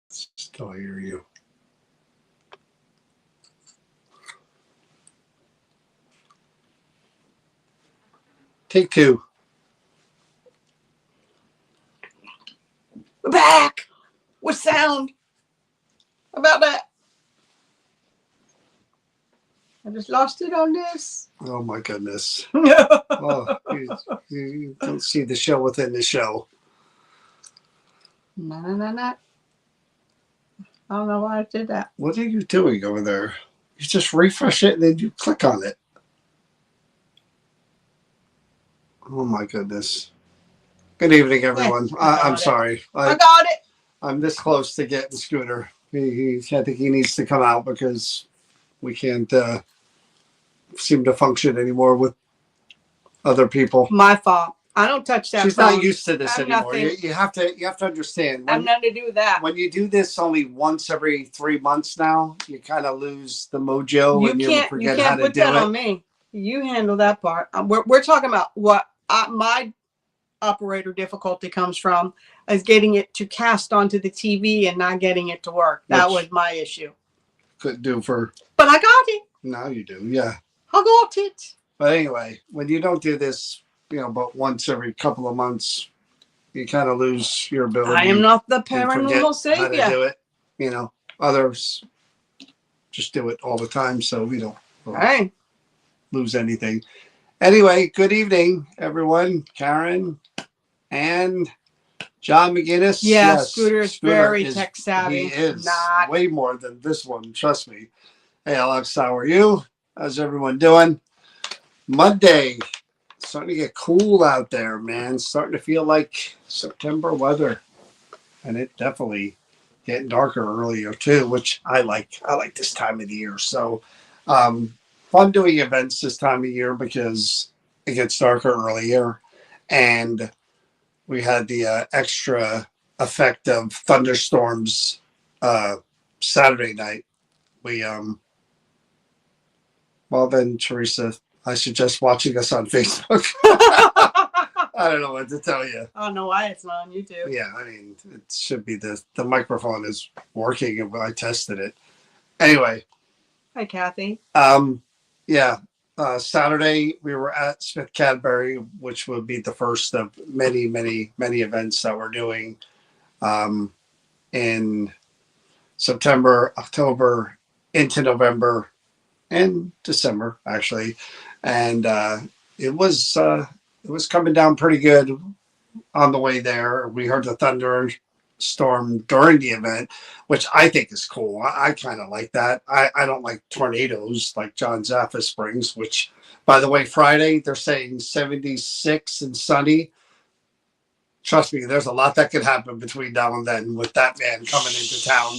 Still hear you. Take two. We're back with sound. How about that? I just lost it on this. Oh my goodness. No. Oh, you don't see the show within the show. No. I don't know why I did that. What are you doing over there? You just refresh it and then you click on it. Oh my goodness. Good evening, everyone. I'm sorry. I got it. I'm this close to getting Scooter. I think he needs to come out because we can't seem to function anymore with other people. My fault. I don't touch that. She's phone. not used to this anymore. You have to understand. I have nothing to do with that. When you do this only once every 3 months now, you kind of lose the mojo and you forget how to do it. You can't put that on me. You handle that part. We're talking about what my operator difficulty comes from is getting it to cast onto the TV and not getting it to work. That was my issue. Couldn't do for. But I got it. Now you do, yeah. I got it. But anyway, when you don't do this, but once every couple of months, you kind of lose your ability. I am not the paranormal savior. How to do it. Others just do it all the time, so we don't lose anything. Anyway, good evening, everyone. Karen and John McGinnis. Yes, Scooter is very tech savvy. He is way more than this one, trust me. Hey, Alex, how are you? How's everyone doing? Monday, starting to get cool out there, man. Starting to feel like September weather, and it definitely getting darker earlier too, which I like. I like this time of the year. So, fun doing events this time of year because it gets darker earlier, and we had the extra effect of thunderstorms Saturday night. We well then, Teresa, I suggest watching us on Facebook. I don't know what to tell you. I don't know why it's not on YouTube. Yeah, I mean, it should be the microphone is working, and I tested it. Anyway. Hi, Kathy. Yeah. Saturday we were at Smith Cadbury, which would be the first of many, many, many events that we're doing in September, October, into November, and December actually, and it was coming down pretty good on the way there. We heard the thunderstorm during the event, which I think is cool. I kind of like that. I don't like tornadoes like John Zaffis brings, which, by the way, Friday they're saying 76 and sunny. Trust me, there's a lot that could happen between now and then with that man coming into town.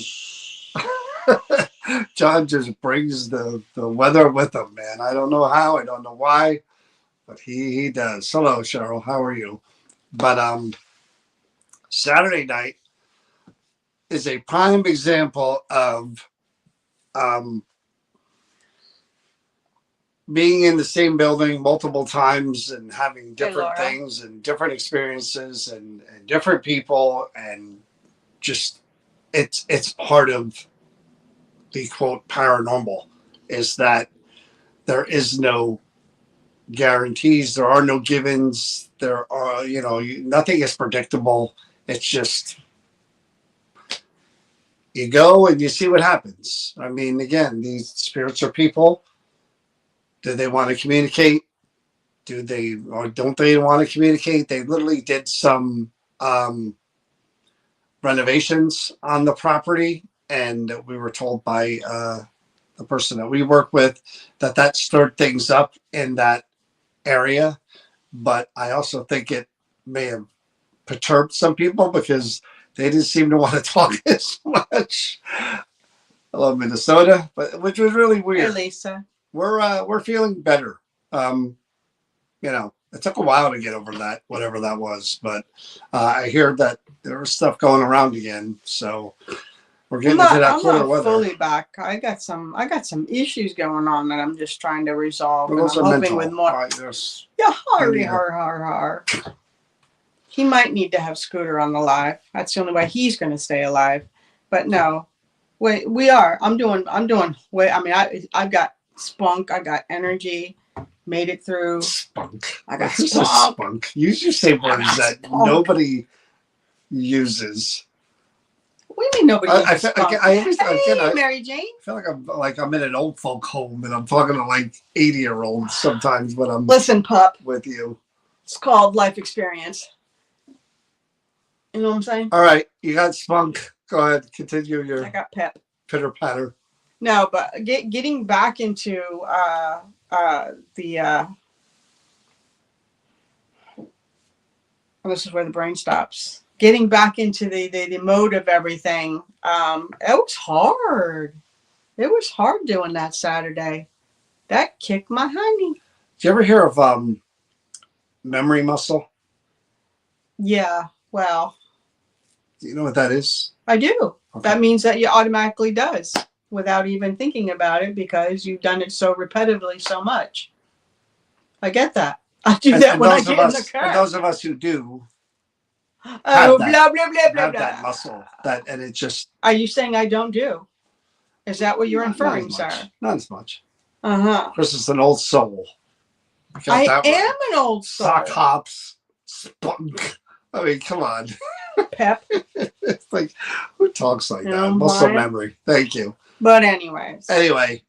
John just brings the weather with him, man. I don't know how, I don't know why, but he does. Hello, Cheryl. How are you? But Saturday night is a prime example of being in the same building multiple times and having different things and different experiences and different people, and just it's part of the quote paranormal is that there is no guarantees, there are no givens, there are nothing is predictable. It's just you go and you see what happens. I mean, again, these spirits are people. Do they want to communicate? Do they or don't they want to communicate? They literally did some renovations on the property, and we were told by the person that we work with that stirred things up in that area. But I also think it may have perturbed some people because they didn't seem to want to talk as much. I love Minnesota, but which was really weird. Hey, Lisa. We're feeling better. It took a while to get over that, whatever that was, but I hear that there was stuff going around again. So we're getting into that cooler weather. I'm not fully back. I got some issues going on that I'm just trying to resolve. And I'm hoping mental. With more. Har. He might need to have Scooter on the live. That's the only way he's going to stay alive. But no, we are. I'm doing. Wait, I mean, I've got spunk. I got energy. Made it through. Spunk. I got Like, who's a spunk. spunk? Use say I words got that spunk. nobody uses. What do you mean nobody I, I, uses feel- spunk? I always again Hey, I Mary Jane. feel like I'm in an old folk home and I'm talking to like 80-year-olds sometimes when I'm Listen, pup. with you. It's called life experience. You know what I'm saying? All right, you got spunk. Go ahead, continue I your got pep. pitter patter. No, but getting back into the this is where the brain stops. Getting back into the mode of everything. It was hard. It was hard doing that Saturday. That kicked my honey. Do you ever hear of memory muscle? Yeah, well, Do you know what that is? I do. Okay. That means that you automatically does without even thinking about it because you've done it so repetitively so much. I get that. I do that when I get in the car. And those of us who do Oh, that, blah, blah, blah, blah, have blah. that muscle, and it just. Are you saying I don't do? Is that what you're not inferring, as sir? much. Not as much. Uh-huh. Chris is an old soul. I am an old soul. Sock hops, spunk. I mean, come on. Pep. It's like, who talks like that? No, Muscle mine. memory. Thank you. But anyways. Anyway,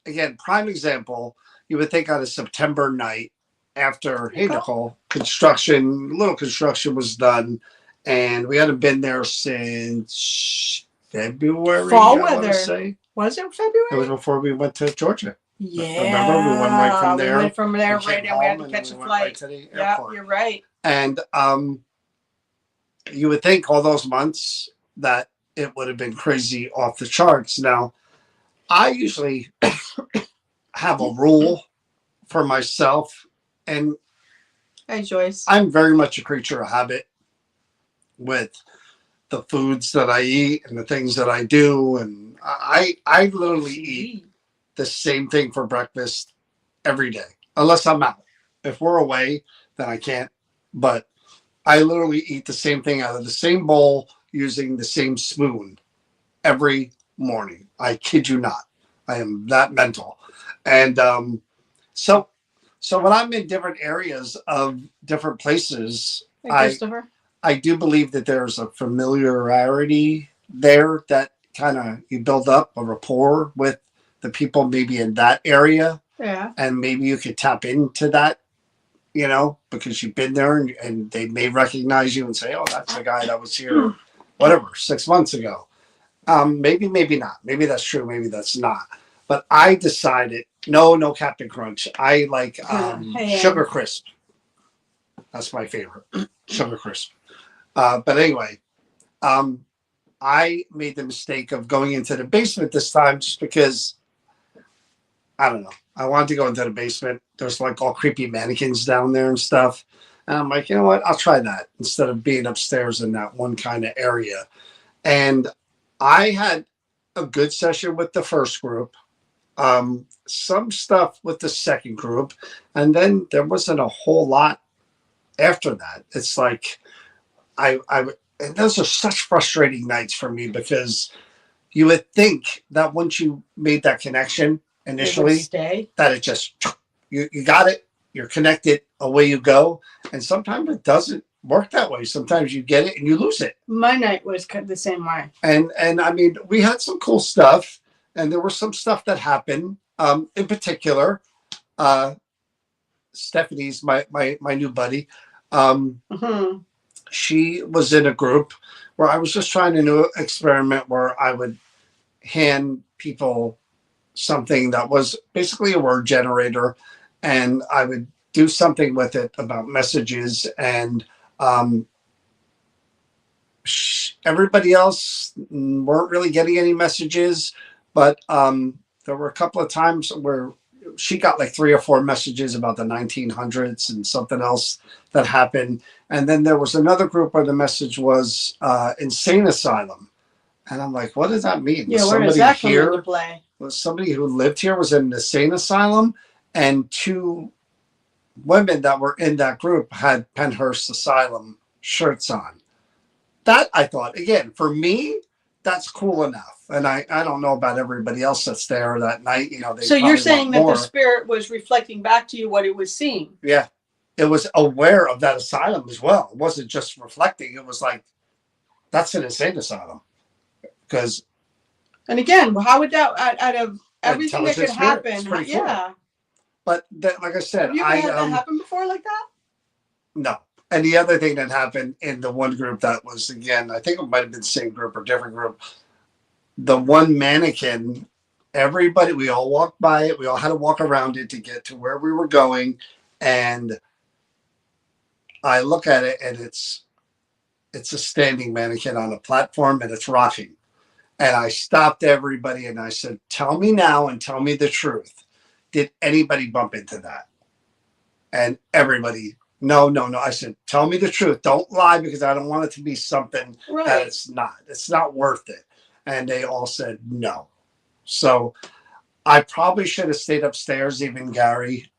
again, prime example. You would think on a September night after, hey, Nicole, little construction was done, and we hadn't been there since February. Fall I weather. say. Was it February? It was before we went to Georgia. Yeah. Remember, we went right from there. We went from there we right, and we had to catch a flight. Right to the Yeah, airport. you're right. And you would think all those months that it would have been crazy off the charts. Now, I usually have a rule for myself, and Hey, Joyce. I'm very much a creature of habit with the foods that I eat and the things that I do. And I literally eat the same thing for breakfast every day, unless I'm out. If we're away, then I can't. But I literally eat the same thing out of the same bowl using the same spoon every morning. I kid you not. I am that mental. And so when I'm in different areas of different places, Hey, Christopher. I do believe that there's a familiarity there that kind of you build up a rapport with the people maybe in that area. Yeah. And maybe you could tap into that, because you've been there and they may recognize you and say, oh, that's the guy that was here, whatever, 6 months ago. Maybe not. Maybe that's true. Maybe that's not. But I decided, no Captain Crunch. I like Sugar Crisp. That's my favorite. Sugar Crisp. But anyway, I made the mistake of going into the basement this time just because, I don't know. I wanted to go into the basement. There's like all creepy mannequins down there and stuff. And I'm like, you know what? I'll try that instead of being upstairs in that one kind of area. And I had a good session with the first group, some stuff with the second group, and then there wasn't a whole lot after that. It's like and those are such frustrating nights for me because you would think that once you made that connection initially, that it just you got it, you're connected, away you go. And sometimes it doesn't work that way. Sometimes you get it and you lose it. My night was the same way. And I mean, we had some cool stuff, and there was some stuff that happened. In particular, Stephanie's my new buddy. She was in a group where I was just trying to do an experiment where I would hand people something that was basically a word generator, and I would do something with it about messages. And everybody else weren't really getting any messages, but there were a couple of times where she got like 3 or 4 messages about the 1900s and something else that happened. And then there was another group where the message was insane asylum. And I'm like, what does that mean? Yeah, where does that come into play? Was somebody who lived here was in an insane asylum, and 2 women that were in that group had Penhurst Asylum shirts on. that I thought, again, for me, that's cool enough. And I don't know about everybody else that's there that night. You know, they So you're probably want saying that the more. spirit was reflecting back to you what it was seeing. Yeah. It was aware of that asylum as well. It wasn't just reflecting. It was like, that's an insane asylum. Because And again, how would that out of everything that could intelligent spirit, it's happen? pretty cool. Yeah. But that, like I said, Have you ever had that happen before like that? no. And the other thing that happened in the one group that was, again, I think it might have been the same group or different group. The one mannequin, everybody, we all walked by it. We all had to walk around it to get to where we were going. And I look at it, and it's a standing mannequin on a platform, and it's rocking. And I stopped everybody and I said, tell me now and tell me the truth. Did anybody bump into that? And everybody, no. I said, tell me the truth. Don't lie, because I don't want it to be something that it's not. It's not worth it. And they all said no. So I probably should have stayed upstairs. Even Gary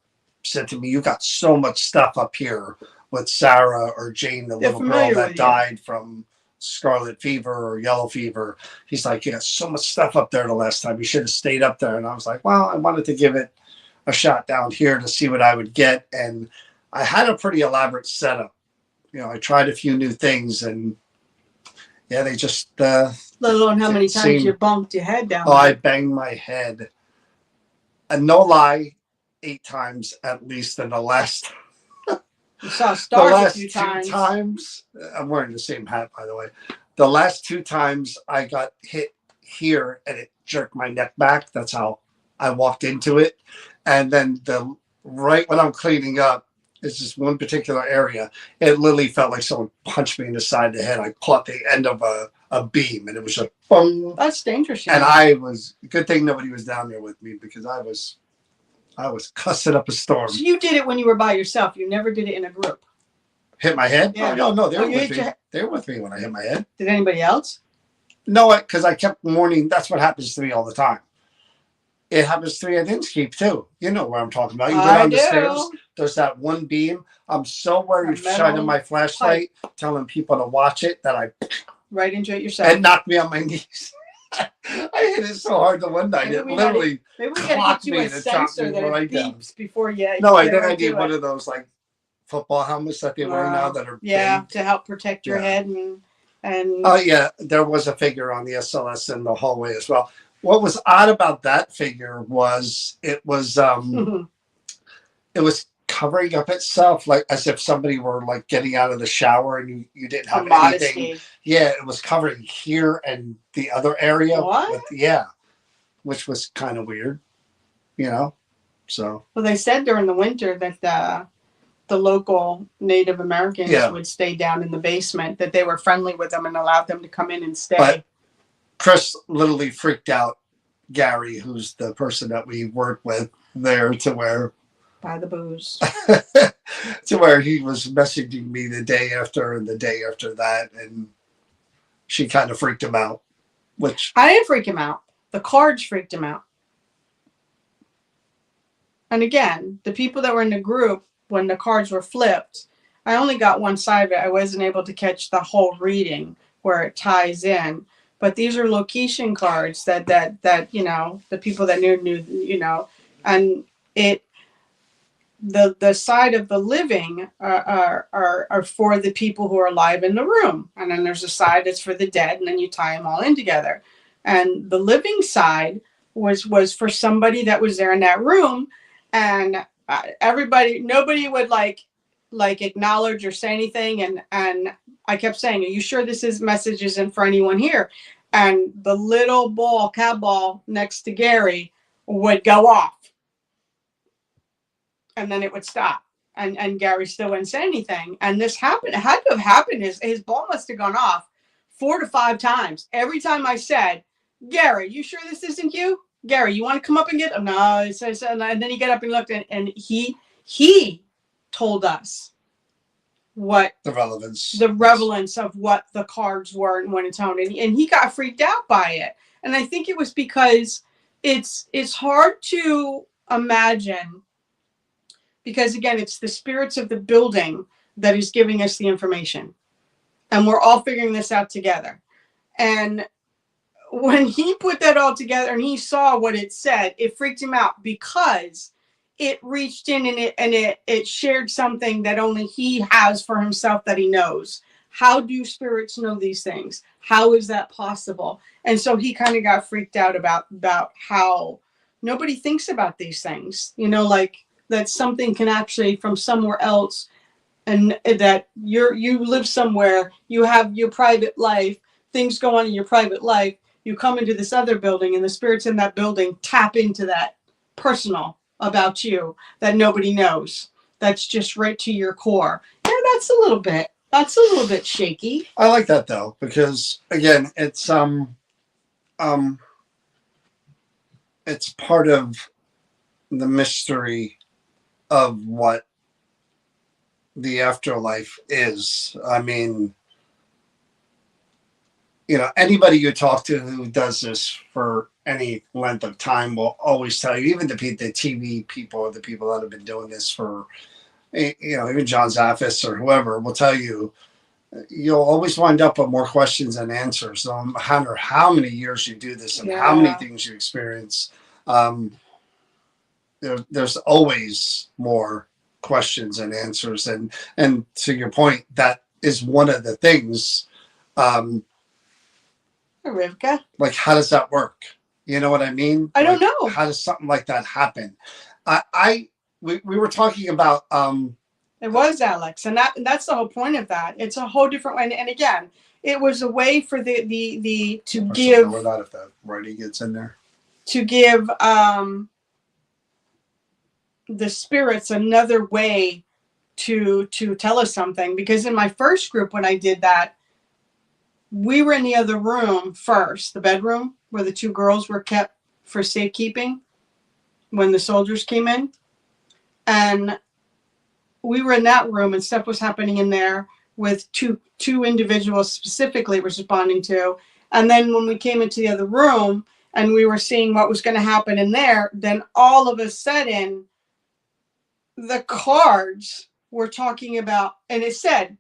said to me, you got so much stuff up here with Sarah or Jane, the little girl that died from scarlet fever or yellow fever. He's like, you got so much stuff up there the last time. You should have stayed up there. And I was like, well, I wanted to give it a shot down here to see what I would get. And I had a pretty elaborate setup. You know, I tried a few new things, and yeah, they just let alone how many times you bumped your head down. Oh, I banged my head, and no lie, 8 times at least in the last. You saw stars the last a few 2 times. I'm wearing the same hat, by the way. The last 2 times I got hit here and it jerked my neck back. That's how I walked into it. And then right when I'm cleaning up, it's just one particular area. It literally felt like someone punched me in the side of the head. I caught the end of a beam, and it was like, boom. That's dangerous. And I was, good thing nobody was down there with me, because I was cussing up a storm. So you did it when you were by yourself. You never did it in a group. Hit my head? Yeah. Oh, no, they were with me. They were with me when I hit my head. Did anybody else? No, because I kept warning. That's what happens to me all the time. It happens to me at Innskeep too. You know where I'm talking about. You go down the stairs. There's that one beam. I'm so worried shining my flashlight, telling people to watch it, that I right into it yourself. And knocked me on my knees. I hit it so hard the one night. It literally clocked me and chopped me right down. Before you. No, I think I need one of those like football helmets that they wear now that are big. To help protect your head and. Oh yeah, there was a figure on the SLS in the hallway as well. What was odd about that figure was it was covering up itself, like as if somebody were like getting out of the shower and you didn't have anything. Yeah, it was covering here and the other area. What? Which was kind of weird, you know. So. Well, they said during the winter that the local Native Americans would stay down in the basement, that they were friendly with them and allowed them to come in and stay. But Chris literally freaked out Gary, who's the person that we worked with there, to where by the booze to where he was messaging me the day after and the day after that, and she kind of freaked him out. Which I didn't freak him out. The cards freaked him out. And again, the people that were in the group, when the cards were flipped, I only got one side of it. I wasn't able to catch the whole reading where it ties in. But these are location cards that you know, the people that knew, you know, and the side of the living are for the people who are alive in the room, and then there's a side that's for the dead, and then you tie them all in together. And the living side was for somebody that was there in that room, and nobody would like acknowledge or say anything, and I kept saying, are you sure this message isn't for anyone here? And the little cat ball next to Gary would go off. And then it would stop. And Gary still wouldn't say anything. And this happened. It had to have happened. His ball must have gone off 4 to 5 times. Every time I said, Gary, you sure this isn't you? Gary, you want to come up and get him? No. And then he got up and looked, and he told us what the relevance of what the cards were and when it's on, and he got freaked out by it. And I think it was because it's hard to imagine, because again, it's the spirits of the building that is giving us the information. and we're all figuring this out together. And when he put that all together and he saw what it said, it freaked him out because it reached in and it shared something that only he has for himself that he knows. How do spirits know these things? How is that possible? And so he kind of got freaked out about how nobody thinks about these things. You know, like that something can actually from somewhere else, and that you live somewhere, you have your private life, things go on in your private life, you come into this other building and the spirits in that building tap into that personal about you that nobody knows. That's just right to your core. Yeah, that's a little bit shaky. I like that though, because again, it's part of the mystery of what the afterlife is. I mean, you know, anybody you talk to who does this for any length of time will always tell you, even the TV people, the people that have been doing this for, you know, even John Zaffis or whoever will tell you, you'll always wind up with more questions than answers. No matter how many years you do this and how many things you experience, there's always more questions and answers. And to your point, that is one of the things. Rivka. Like, how does that work? You know what I mean? I don't know. How does something like that happen? We were talking about it was Alex, and that's the whole point of that. It's a whole different way. And again, it was a way for the to give that if that writing gets in there. To give the spirits another way to tell us something. Because in my first group when I did that, we were in the other room first, the bedroom where the two girls were kept for safekeeping when the soldiers came in. And we were in that room and stuff was happening in there with two individuals specifically responding to. And then when we came into the other room and we were seeing what was going to happen in there, then all of a sudden the cards were talking about, and it said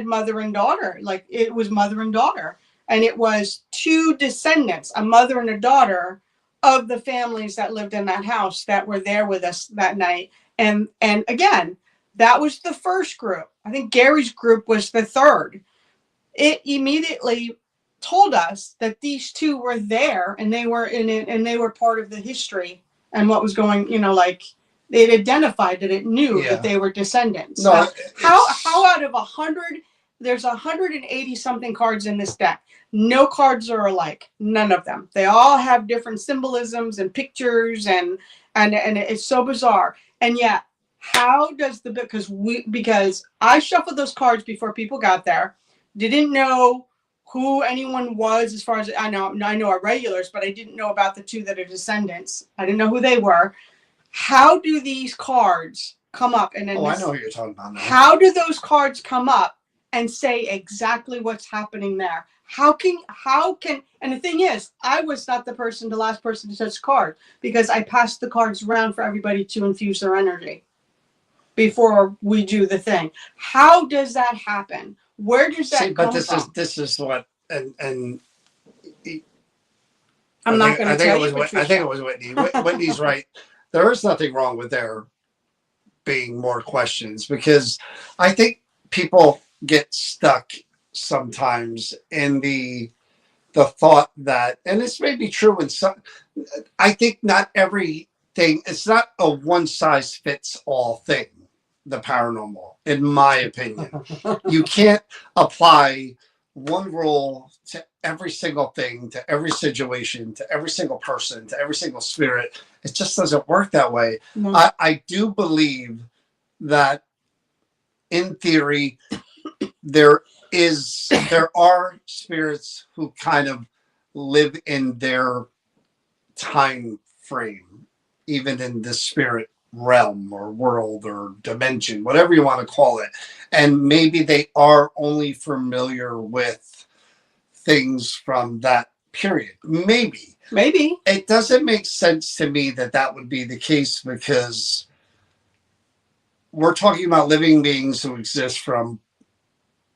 mother and daughter, like it was mother and daughter. And it was two descendants, a mother and a daughter of the families that lived in that house that were there with us that night. And again, that was the first group. I think Gary's group was the third. It immediately told us that these two were there and they were in it and they were part of the history and what was going, you know, like it identified that it knew that they were descendants. No, how out of 100, there's 180 something cards in this deck. No cards are alike. None of them. They all have different symbolisms and pictures and it's so bizarre. And yet, how does because I shuffled those cards before people got there, didn't know who anyone was as far as I know our regulars, but I didn't know about the two that are descendants. I didn't know who they were. How do these cards come up? And then I know what you're talking about now. How do those cards come up and say exactly what's happening there? How can, and the thing is, I was not the last person to touch cards because I passed the cards around for everybody to infuse their energy before we do the thing. How does that happen? Where does that come from? This is what, and I'm not going to tell you. I think it was Whitney. Whitney's right. There is nothing wrong with there being more questions because I think people get stuck sometimes in the thought that, and this may be true in some, I think not everything, it's not a one size fits all thing, the paranormal, in my opinion. You can't apply one rule to every single thing, to every situation, to every single person, to every single spirit. It just doesn't work that way. No. I do believe that in theory, there are spirits who kind of live in their time frame, even in the spirit realm or world or dimension, whatever you want to call it. And maybe they are only familiar with things from that period. Maybe. It doesn't make sense to me that would be the case because we're talking about living beings who exist from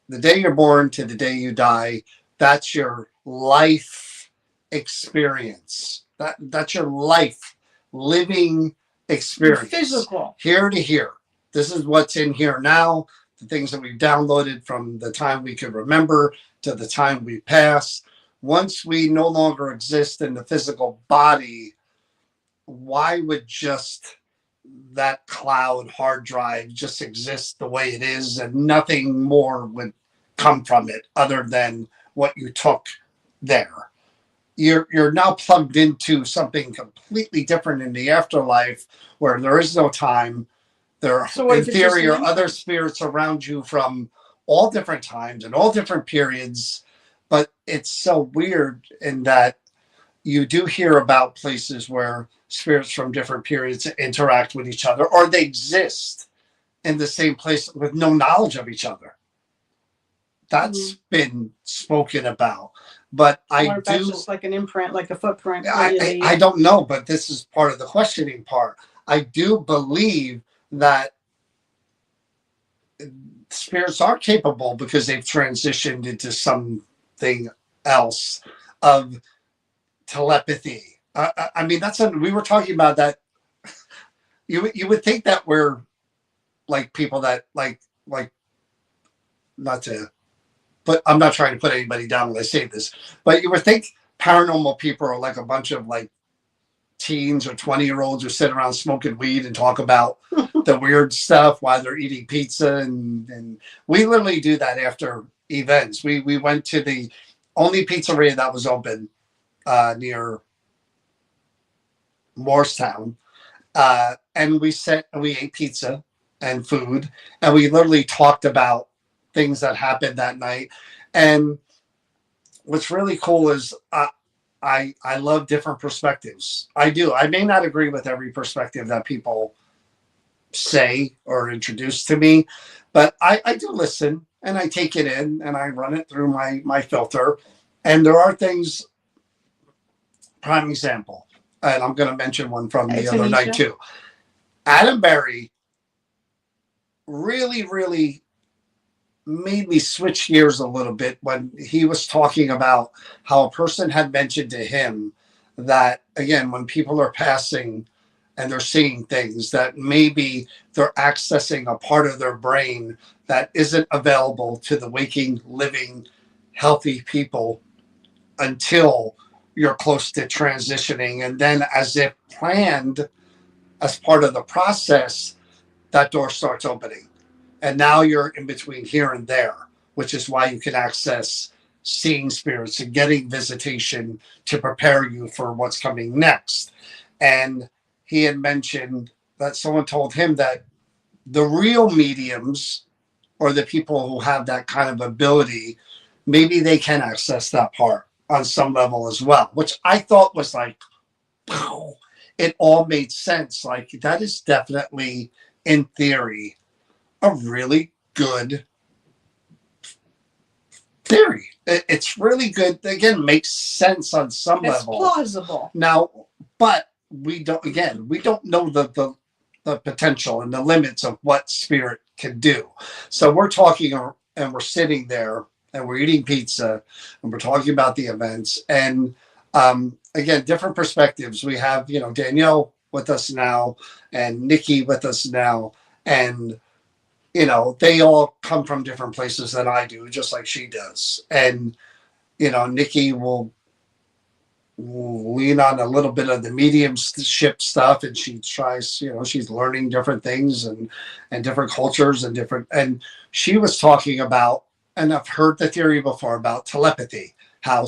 the day you're born to the day you die, that's your life experience. That's your life living Your experience. physical. Here to here. This is what's in here now. The things that we've downloaded from the time we can remember to the time we pass. Once we no longer exist in the physical body, why would just that cloud hard drive just exist the way it is and nothing more would come from it other than what you took there? You're now plugged into something completely different in the afterlife where there is no time. There, So what in if it's just theory, an are other imprint? spirits around you from all different times and all different periods. But it's so weird in that you do hear about places where spirits from different periods interact with each other or they exist in the same place with no knowledge of each other. That's been spoken about. But I I wonder if that's do, just like an imprint, like a footprint that you leave. I don't know, but this is part of the questioning part. I do believe that spirits are capable because they've transitioned into something else of telepathy. I mean, that's we were talking about that. You would think that we're like people that like not to, but I'm not trying to put anybody down when I say this, but you would think paranormal people are like a bunch of like teens or 20-year-olds who sit around smoking weed and talk about the weird stuff while they're eating pizza. And we literally do that after events. We went to the only pizzeria that was open near Morristown. And we ate pizza and food, and we literally talked about things that happened that night. And what's really cool is I love different perspectives. I do. I may not agree with every perspective that people say or introduce to me, but I do listen and I take it in and I run it through my filter. And there are things, prime example, and I'm going to mention one from the other night too. Adam Berry really, really made me switch gears a little bit when he was talking about how a person had mentioned to him that, again, when people are passing and they're seeing things, that maybe they're accessing a part of their brain that isn't available to the waking, living, healthy people until you're close to transitioning. And then, as if planned, as part of the process, that door starts opening. And now you're in between here and there, which is why you can access seeing spirits and getting visitation to prepare you for what's coming next. And he had mentioned that someone told him that the real mediums or the people who have that kind of ability, maybe they can access that part on some level as well, which I thought was like, wow, it all made sense. Like, that is definitely, in theory, a really good theory. It's really good. Again, makes sense on some level. It's plausible. Now, but we don't know the potential and the limits of what spirit can do. So we're talking and we're sitting there and we're eating pizza and we're talking about the events. And again, different perspectives. We have, Danielle with us now and Nikki with us now. And they all come from different places than I do, just like she does. And, Nikki will lean on a little bit of the mediumship stuff, and she tries, she's learning different things and different cultures and she was talking about, and I've heard the theory before about telepathy, how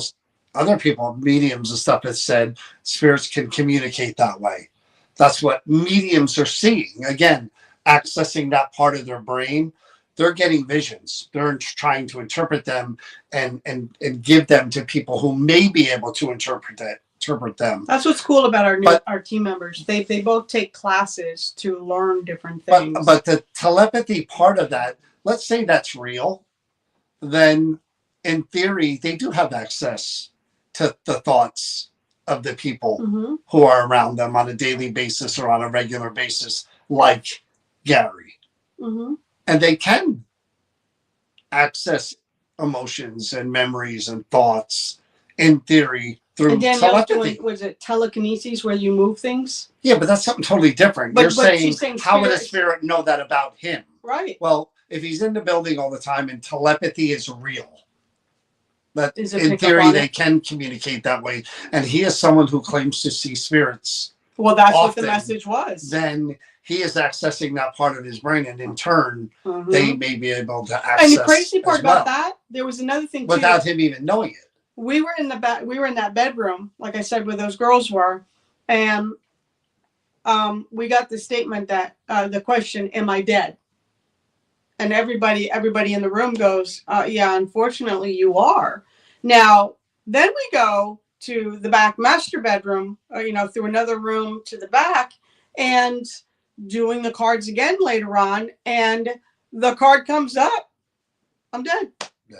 other people, mediums and stuff, have said spirits can communicate that way. That's what mediums are seeing. Again, accessing that part of their brain, they're getting visions. They're trying to interpret them and give them to people who may be able to interpret them. That's what's cool about our team members. They both take classes to learn different things. But the telepathy part of that, let's say that's real, then in theory they do have access to the thoughts of the people who are around them on a daily basis or on a regular basis, like Gary. And they can access emotions and memories and thoughts in theory through And Danielle's doing, telepathy. was it telekinesis where you move things? Yeah, but that's something totally different. But You're saying, she's saying how would a spirits- spirit know that about him? Right. Well, if he's in the building all the time and telepathy is real, that Is it in pick up theory on they it? can communicate that way. And he is someone who claims to see spirits. Well, that's what the often, message was. Then he is accessing that part of his brain, and in turn, Mhm. they may be able to access. And the crazy part as well, about that, there was another thing too. without him even knowing it. We were in that bedroom, like I said, where those girls were, and we got the statement that the question, "Am I dead?" And everybody in the room goes, "Yeah, unfortunately, you are." Now, then we go to the back master bedroom, through another room to the back, and doing the cards again later on, and the card comes up, "I'm dead." Yeah.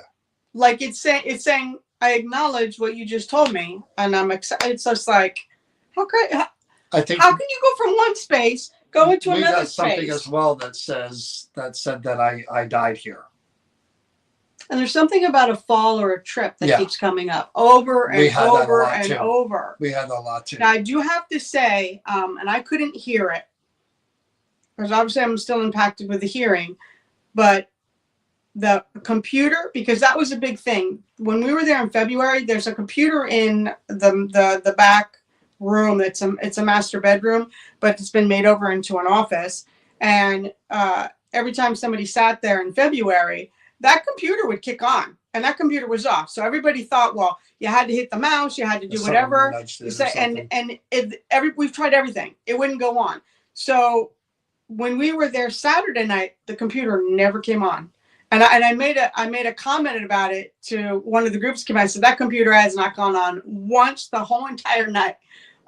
Like it's saying, I acknowledge what you just told me, and I'm excited. It's just like, how great! I think How can you go from one space go into we another got something space? as well that said that I died here. And there's something about a fall or a trip that Yeah. keeps coming up over We and had that a over lot, and too. over. We had a lot too. Now I do have to say, and I couldn't hear it because obviously I'm still impacted with the hearing, but the computer, because that was a big thing when we were there in February. There's a computer in the back room. It's a master bedroom, but it's been made over into an office. And every time somebody sat there in February, that computer would kick on, and that computer was off. So everybody thought, well, you had to hit the mouse, you had to do whatever. We've tried everything. It wouldn't go on. So when we were there Saturday night, the computer never came on. And I made a comment about it to one of the groups. I said, that computer has not gone on once the whole entire night.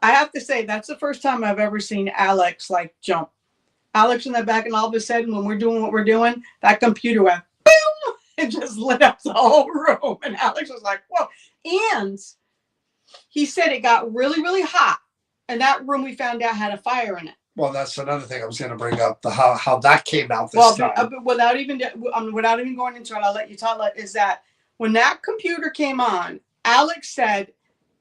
I have to say, that's the first time I've ever seen Alex like jump. Alex in the back, and all of a sudden, when we're doing what we're doing, that computer went boom and just lit up the whole room. And Alex was like, whoa. And he said it got really, really hot. And that room we found out had a fire in it. Well, that's another thing I was going to bring up, how that came out this time. Without even going into it, I'll let you talk. Is that when that computer came on, Alex said,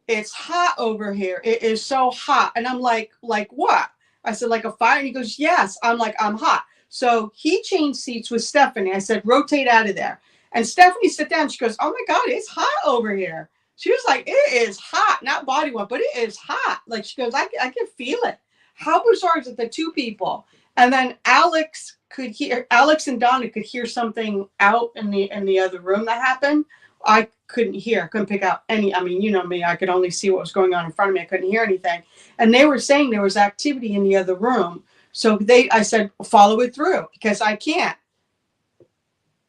"It's hot over here. It is so hot." And I'm like what? I said, like a fire? And he goes, "Yes." I'm like, "I'm hot." So he changed seats with Stephanie. I said, "Rotate out of there." And Stephanie sat down. She goes, "Oh my God, it's hot over here." She was like, "It is hot, not body warm, but it is hot." Like she goes, I can feel it. How bizarre is it that two people? And then Alex and Donna could hear something out in the other room that happened. I couldn't hear, couldn't pick out any. I mean, you know me, I could only see what was going on in front of me. I couldn't hear anything. And they were saying there was activity in the other room. So I said, follow it through because I can't.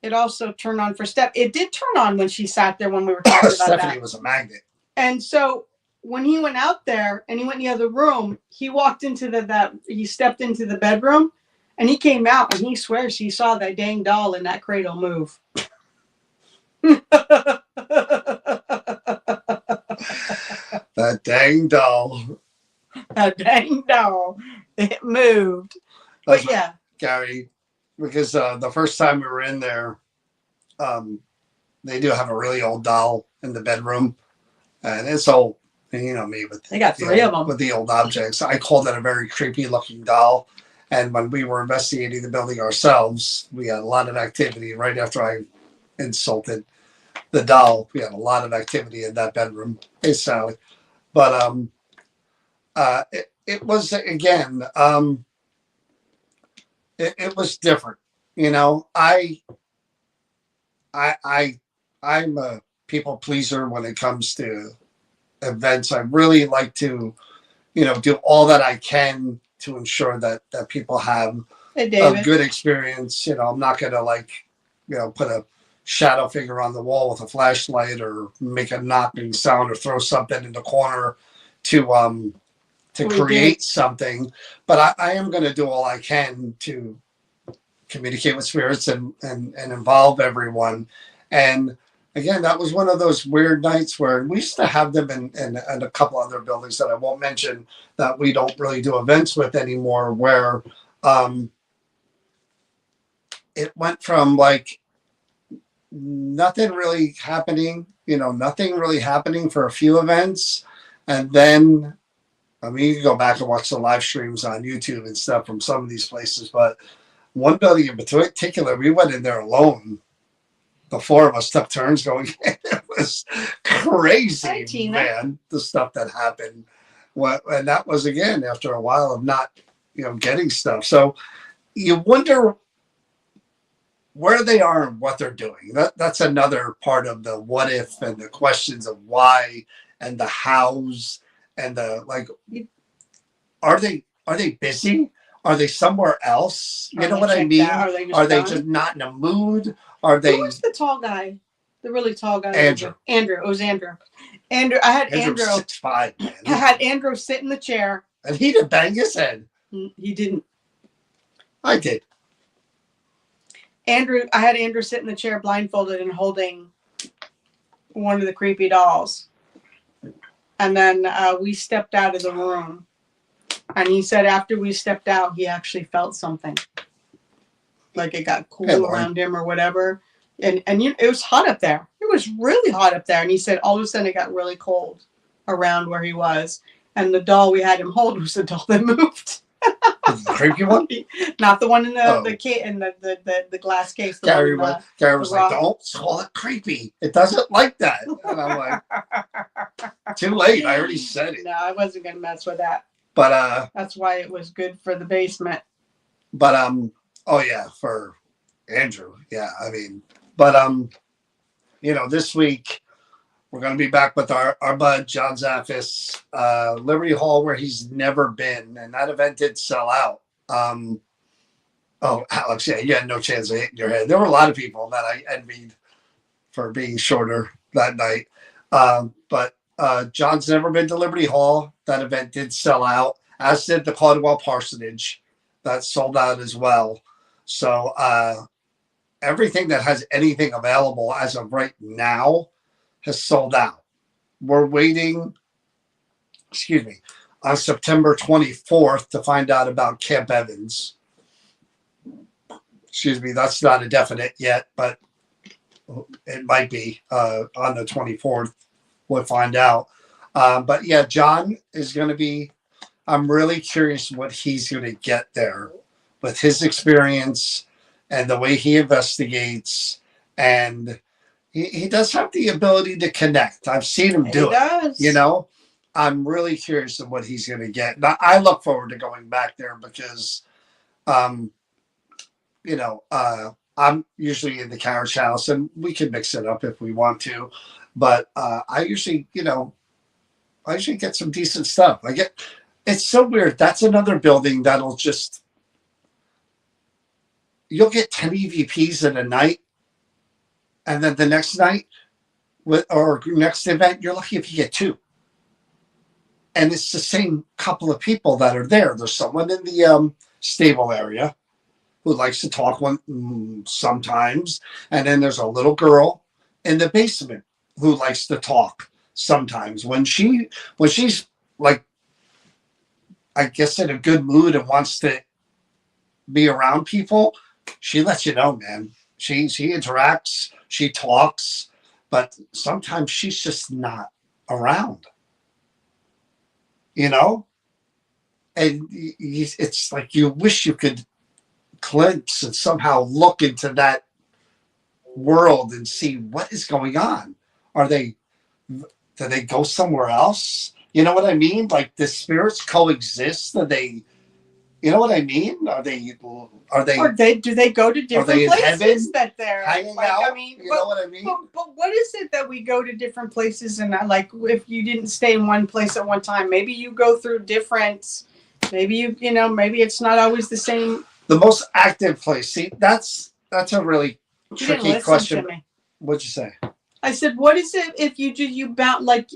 It also turned on for Steph. It did turn on when she sat there when we were talking about that. Stephanie was a magnet. And so when he went out there and he went in the other room, he walked into he stepped into the bedroom and he came out and he swears he saw that dang doll in that cradle move. That dang doll. That dang doll. It moved. But yeah. Gary, because the first time we were in there, they do have a really old doll in the bedroom. And it's old. And you know me they got three of them with the old objects. I called it a very creepy looking doll. And when we were investigating the building ourselves, we had a lot of activity right after I insulted the doll. We had a lot of activity in that bedroom. Hey, Sally. But it was again, it was different. You know, I'm a people pleaser when it comes to events. I really like to, do all that I can to ensure that people have a good experience. I'm not going to put a shadow figure on the wall with a flashlight or make a knocking sound or throw something in the corner to create something. But I am going to do all I can to communicate with spirits and involve everyone. And again, that was one of those weird nights where we used to have them in a couple other buildings that I won't mention that we don't really do events with anymore, where it went from like nothing really happening. Nothing really happening for a few events, and then I mean, you can go back and watch the live streams on YouTube and stuff from some of these places, but one building in particular, we went in there alone. The four of us took turns going. It was crazy, Hi, Tina. man. The stuff that happened, and that was again after a while of not, getting stuff. So you wonder where they are and what they're doing. That's another part of the what if and the questions of why and the hows and the like. Are they busy? Are they somewhere else? You know what I mean? Are they just not in a mood? Are they? Who was the tall guy? The really tall guy. Andrew. Andrew. It was Andrew. Andrew. I had Andrew. 6'5", man. I had Andrew sit in the chair. And he didn't bang his head. He didn't. I did. I had Andrew sit in the chair blindfolded and holding one of the creepy dolls. And then we stepped out of the room. And he said after we stepped out, he actually felt something. Like it got cool around him or whatever. And it was hot up there. It was really hot up there. And he said all of a sudden it got really cold around where he was. And the doll we had him hold was the doll that moved. The creepy one? Not the one in the glass case. Gary was like, don't call it creepy. It doesn't like that. And I'm like, too late. I already said it. No, I wasn't going to mess with that. But that's why it was good for the basement. But oh yeah, for Andrew. Yeah, I mean, but this week we're gonna be back with our bud John Zaffis, Liberty Hall, where he's never been, and that event did sell out. Oh, Alex, yeah, you had no chance of hitting your head. There were a lot of people that I envied for being shorter that night. But John's never been to Liberty Hall. That event did sell out, as did the Caldwell Parsonage. That sold out as well. So everything that has anything available as of right now has sold out. We're waiting, on September 24th to find out about Camp Evans. That's not a definite yet, but it might be on the 24th. We'll find out. But yeah, John is going to be, I'm really curious what he's going to get there with his experience and the way he investigates. And he does have the ability to connect. I've seen him do it. I'm really curious of what he's going to get. Now, I look forward to going back there because, I'm usually in the carriage house and we can mix it up if we want to. But I usually get some decent stuff. It's so weird. That's another building that'll you'll get 10 EVPs in a night. And then the next night or next event, you're lucky if you get 2. And it's the same couple of people that are there. There's someone in the stable area who likes to talk sometimes. And then there's a little girl in the basement who likes to talk sometimes. When she's like, I guess in a good mood and wants to be around people, she lets you know, man. She interacts, she talks, but sometimes she's just not around. And it's like you wish you could glimpse and somehow look into that world and see what is going on. Do they go somewhere else? You know what I mean? Like the spirits coexist. You know what I mean? Do they go to different places that they're hanging out? I mean, you know what I mean? But what is it that we go to different places and like if you didn't stay in one place at one time, maybe you go through different. Maybe maybe it's not always the same. The most active place. See, that's a really tricky question. To me. What'd you say? I said, what is it if you bound like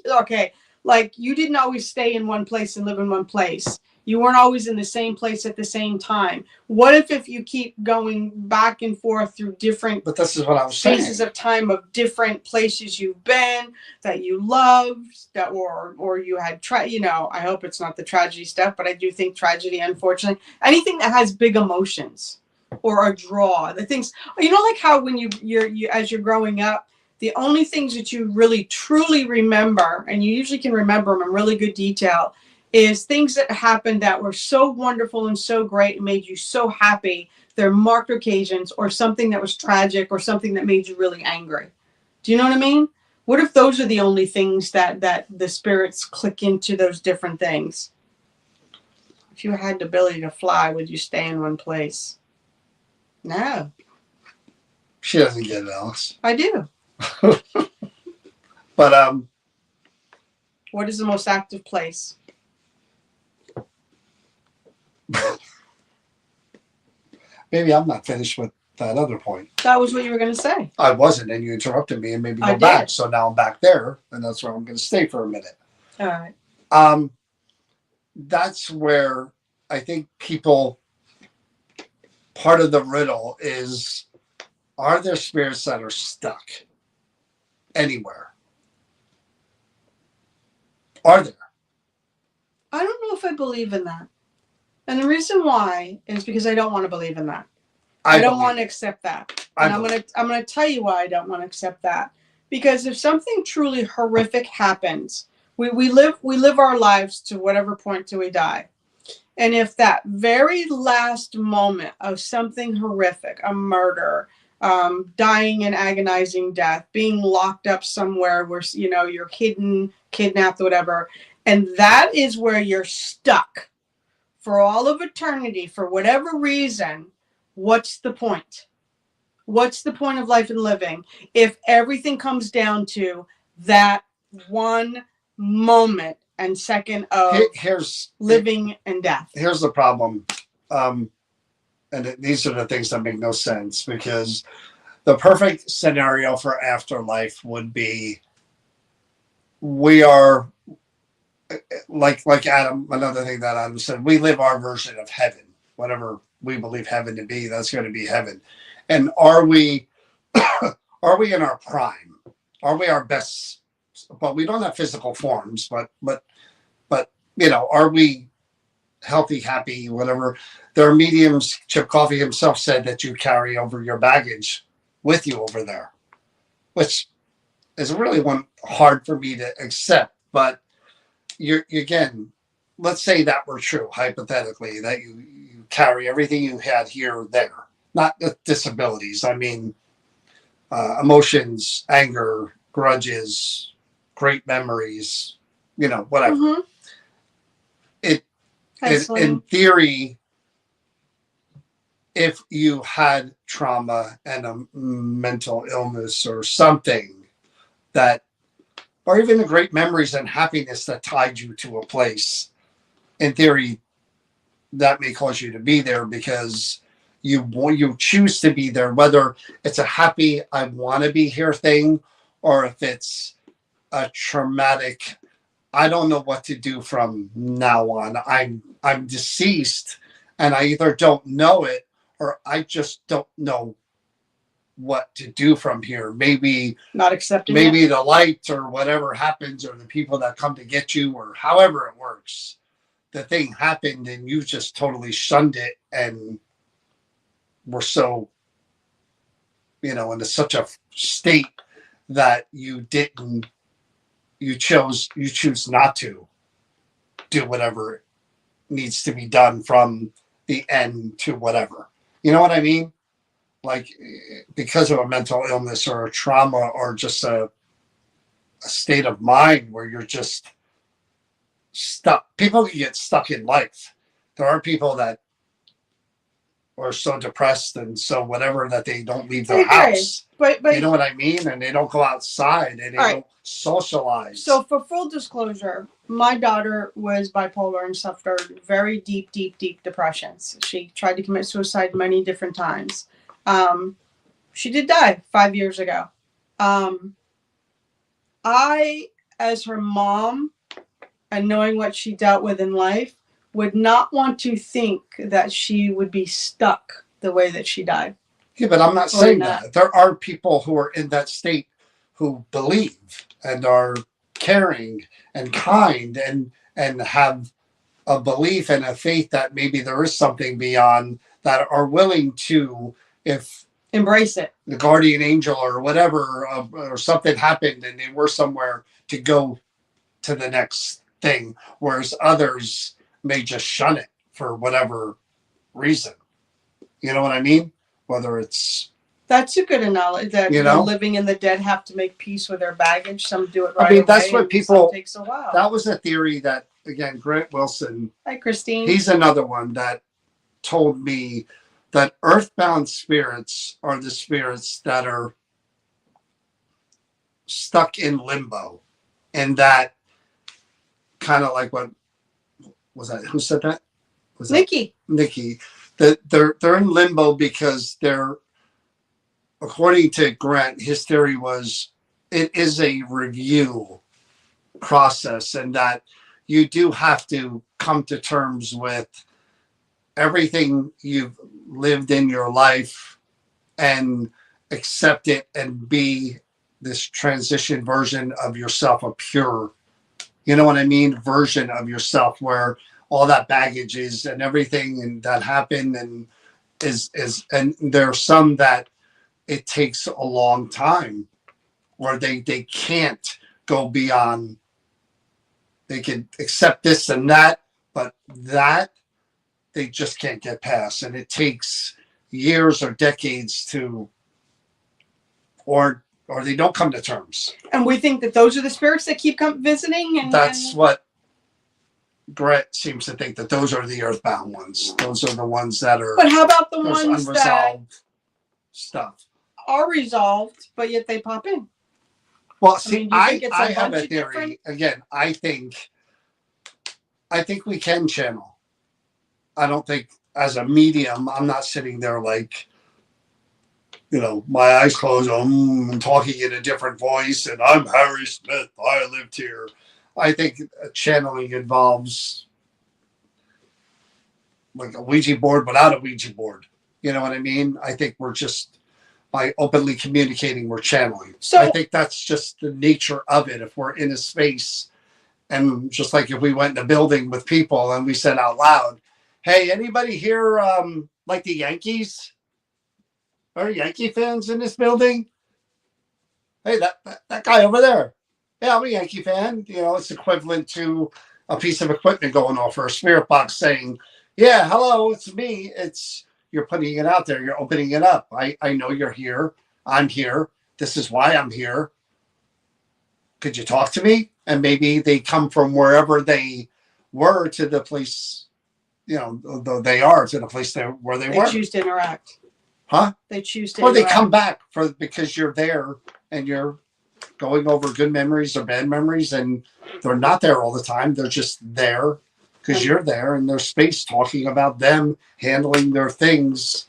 you didn't always stay in one place and live in one place. You weren't always in the same place at the same time. What if you keep going back and forth through different but this is what I was saying. Spaces of time of different places you've been that you loved or you had I hope it's not the tragedy stuff, but I do think tragedy, unfortunately, anything that has big emotions. or a draw. The things, like how when you as you're growing up, the only things that you really truly remember, and you usually can remember them in really good detail, is things that happened that were so wonderful and so great and made you so happy. They're marked occasions, or something that was tragic, or something that made you really angry. Do you know what I mean? What if those are the only things that the spirits click into those different things? If you had the ability to fly, would you stay in one place? No. She doesn't get it, Alex. I do. But what is the most active place? maybe I'm not finished with that other point. That was what you were going to say. I wasn't, and you interrupted me and made me go back. So now I'm back there, and that's where I'm going to stay for a minute. All right. That's where I think people, part of the riddle is, are there spirits that are stuck anywhere? Are there? I don't know if I believe in that. And the reason why is because I don't want to believe in that. I don't want to accept that. And I'm gonna tell you why I don't want to accept that. Because if something truly horrific happens, we live our lives to whatever point till we die. And if that very last moment of something horrific, a murder, dying an agonizing death, being locked up somewhere where you're hidden, kidnapped, whatever, and that is where you're stuck for all of eternity for whatever reason, what's the point? What's the point of life and living if everything comes down to that one moment and second of living and death? Here's the problem. These are the things that make no sense, because the perfect scenario for afterlife would be, we are like Adam, another thing that Adam said, we live our version of heaven. Whatever we believe heaven to be, that's going to be heaven. And are we are we in our prime? Are we our best? But we don't have physical forms, but are we healthy, happy, whatever? There are mediums. Chip Coffey himself said that you carry over your baggage with you over there, which is really hard for me to accept. But again, let's say that were true, hypothetically, that you carry everything you had here there, not the disabilities. I mean, emotions, anger, grudges, great memories, whatever. Mm-hmm. In theory, if you had trauma and a mental illness or something or even the great memories and happiness that tied you to a place, in theory, that may cause you to be there because you choose to be there, whether it's a happy, I want to be here thing, or if it's a traumatic, I don't know what to do from now on. I'm deceased, and I either don't know it or I just don't know what to do from here. Maybe not accepting maybe the light or whatever happens, or the people that come to get you, or however it works. The thing happened and you just totally shunned it and were so, in such a state that you choose not to do whatever needs to be done from the end to whatever. You know what I mean? Like, because of a mental illness or a trauma or just a state of mind where you're just stuck. People can get stuck in life. There are people that are so depressed and so whatever that they don't leave their house. But you know what I mean? And they don't go outside and they don't socialize. So for full disclosure, my daughter was bipolar and suffered very deep, deep, deep depressions. She tried to commit suicide many different times. She did die 5 years ago. I, as her mom, and knowing what she dealt with in life, would not want to think that she would be stuck the way that she died. Yeah, but I'm not saying that. There are people who are in that state who believe and are caring and kind and have a belief and a faith that maybe there is something beyond that are willing to, if Embrace it. the guardian angel or whatever, or something happened and they were somewhere, to go to the next thing, whereas others may just shun it for whatever reason. You know what I mean? Whether it's, That's a good analogy. That you the know, living and the dead have to make peace with their baggage. Some do it I right mean, away. that's what and people. Some takes a while. That was a theory that, again, Grant Wilson. Hi, Christine. He's another one that told me that earthbound spirits are the spirits that are stuck in limbo, and that kind of like, what was that? Who said that? Was that Nikki. Nikki? That they're in limbo because they're, according to Grant, his theory was it is a review process, and that you do have to come to terms with everything you've lived in your life and accept it and be this transition version of yourself, a pure, you know what I mean, version of yourself, where all that baggage is and everything and that happened and is and there are some that it takes a long time, or they can't go beyond. They can accept this and that, but that they just can't get past, and it takes years or decades to, or they don't come to terms. And we think that those are the spirits that keep visiting. And that's what Grant seems to think, that those are the earthbound ones. Those are the ones that are. But how about the ones unresolved that stuff are resolved, but yet they pop in? Well, see, I have a theory. Again, I think we can channel. I don't think, as a medium, I'm not sitting there like, my eyes closed, and talking in a different voice, and I'm Harry Smith, I lived here. I think channeling involves like a Ouija board without a Ouija board. You know what I mean? I think we're just, by openly communicating, we're channeling. So I think that's just the nature of it. If we're in a space, and just like if we went in a building with people and we said out loud, "Hey, anybody here like the Yankees? Are Yankee fans in this building? Hey, that guy over there. Yeah, I'm a Yankee fan." It's equivalent to a piece of equipment going off, or a spirit box saying, "Yeah, hello, it's me." You're putting it out there. You're opening it up. I know you're here. I'm here. This is why I'm here. Could you talk to me? And maybe they come from wherever they were to the place, they are to the place where they were. They choose to interact. Huh? They choose to Or interact. they come back because you're there and you're going over good memories or bad memories, and they're not there all the time. They're just there because you're there in their space, talking about them, handling their things,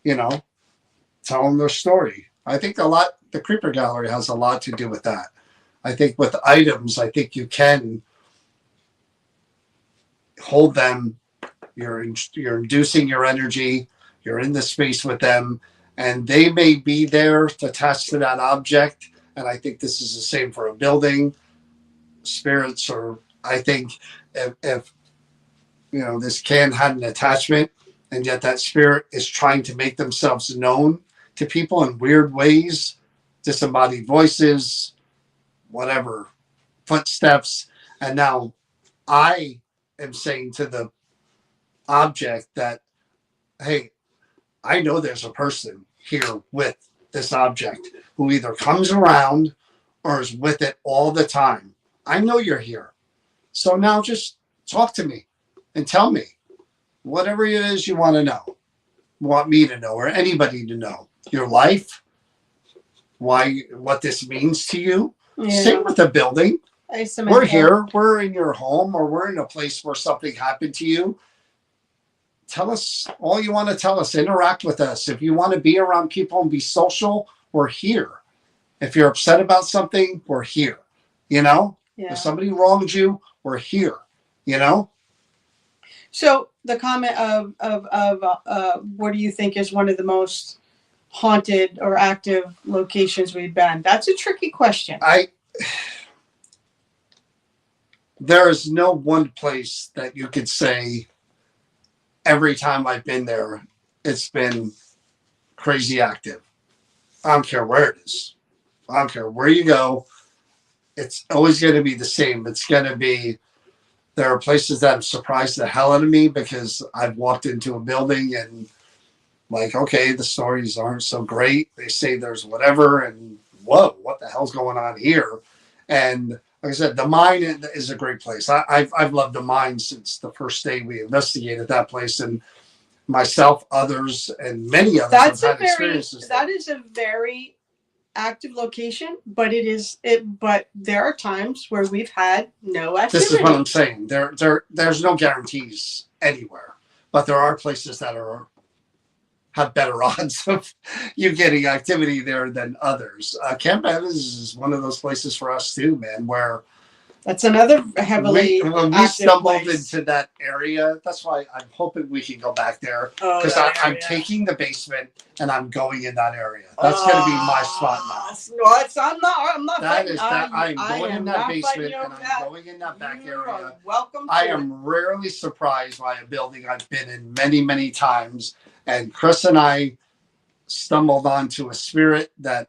telling their story. I think the Creeper Gallery has a lot to do with that. I think with items, I think you can hold them. You're inducing your energy. You're in the space with them, and they may be there attached to that object. And I think this is the same for a building, spirits, or I think if this can have an attachment, and yet that spirit is trying to make themselves known to people in weird ways, disembodied voices, whatever, footsteps. And now I am saying to the object that, hey, I know there's a person here with this object who either comes around or is with it all the time. I know you're here. So now just talk to me and tell me whatever it is you want to know, want me to know, or anybody to know. Your life, what this means to you. Yeah. Same with the building. We're here. We're in your home, or we're in a place where something happened to you. Tell us all you want to tell us. Interact with us. If you want to be around people and be social, we're here. If you're upset about something, we're here. Yeah. If somebody wronged you, we're here. So the comment of what do you think is one of the most haunted or active locations we've been? That's a tricky question. There is no one place that you could say every time I've been there, it's been crazy active. I don't care where it is. I don't care where you go. It's always going to be the same. It's going to be, there are places that have surprised the hell out of me because I've walked into a building and, like, okay, the stories aren't so great. They say there's whatever, and whoa, what the hell's going on here? And like I said, the mine is a great place. I've loved the mine since the first day we investigated that place, and myself, others, and many others That's have a had experiences. that is a very active location, but but there are times where we've had no activity. This is what I'm saying. There's no guarantees anywhere, but there are places that have better odds of you getting activity there than others. Camp Evans is one of those places for us too, man, where that's another heavily when we stumbled into that area. That's why I'm hoping we can go back there because I'm taking the basement and I'm going in that area. That's going to be my spot now. No, I'm not. That is that I'm going in that basement and I'm going in that back area. Welcome. I am rarely surprised by a building I've been in many times. And Chris and I stumbled onto a spirit that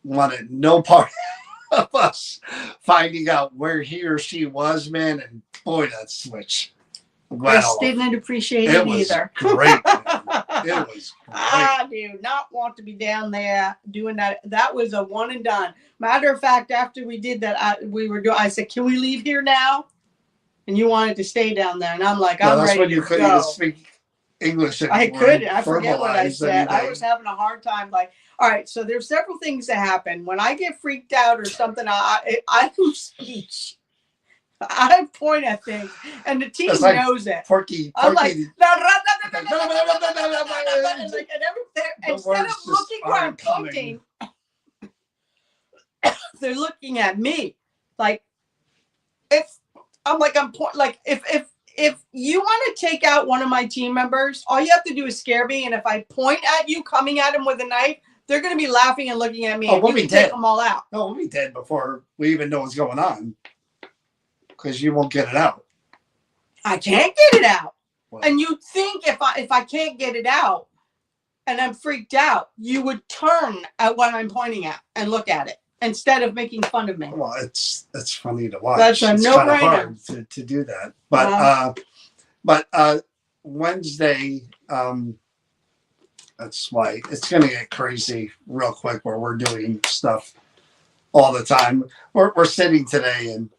wanted no part of us finding out where he or she was, man. And boy, that switch went off. Didn't appreciate it either. Great, it was great. I do not want to be down there doing that. That was a one and done. Matter of fact, after we did that, I said, "Can we leave here now?" And you wanted to stay down there, and I'm like, "I'm ready to go." That's when you couldn't even speak English anymore. I couldn't. I forget what I said. I was having a hard time. Like, all right, so there's several things that happen when I get freaked out or something. I lose speech. I point at things, and the team like knows it. I'm like, instead of looking where I'm pointing, they're looking at me. Like, if you want to take out one of my team members, all you have to do is scare me. And if I point at you coming at them with a knife, they're going to be laughing and looking at me. And we'll be dead. Take them all out. No, we'll be dead before we even know what's going on. Because you won't get it out. I can't get it out. Well, and you'd think if I can't get it out and I'm freaked out, you would turn at what I'm pointing at and look at it instead of making fun of me. Well, it's funny to watch. That's a no-brainer. Hard to do that. But Wednesday, that's why it's going to get crazy real quick where we're doing stuff all the time. We're sitting today and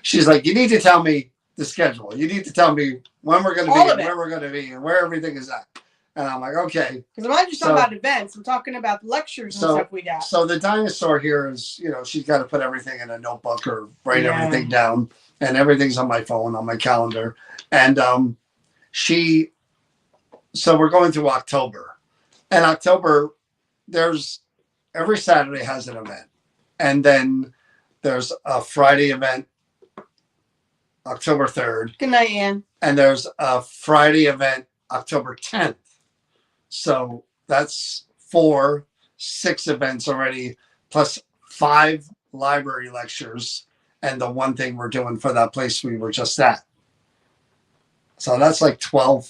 she's like, "You need to tell me the schedule. You need to tell me when we're going to be and where we're going to be and where everything is at." And I'm like, okay. Because I'm not just talking about events. I'm talking about lectures and stuff we got. So the dinosaur here is, she's got to put everything in a notebook or write everything down. And everything's on my phone, on my calendar. And so we're going through October. And October, every Saturday has an event. And then there's a Friday event, October 3rd. Good night, Ann. And there's a Friday event, October 10th. So that's 6 events already, plus 5 library lectures, and the one thing we're doing for that place we were just at. So that's like 12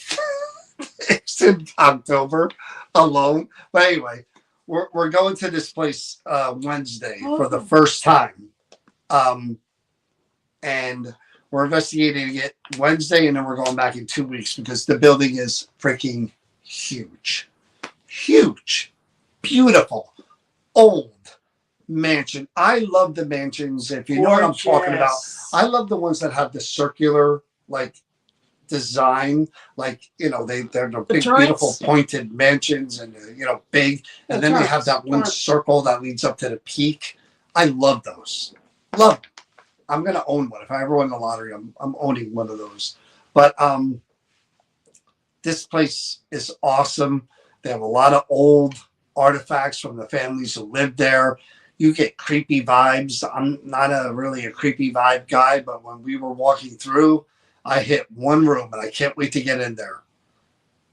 things in October alone. But anyway, we're going to this place Wednesday for the first time. And we're investigating it Wednesday, and then we're going back in 2 weeks because the building is freaking huge, beautiful, old mansion. I love the mansions. If you know what I'm talking about, I love the ones that have the circular design, they're the big, beautiful, pointed mansions, and big, and then they have that one circle that leads up to the peak. I love those. Love them. I'm gonna own one if I ever win the lottery. I'm owning one of those. But this place is awesome. They have a lot of old artifacts from the families who lived there. You get creepy vibes. I'm not really a creepy vibe guy, but when we were walking through, I hit one room and I can't wait to get in there.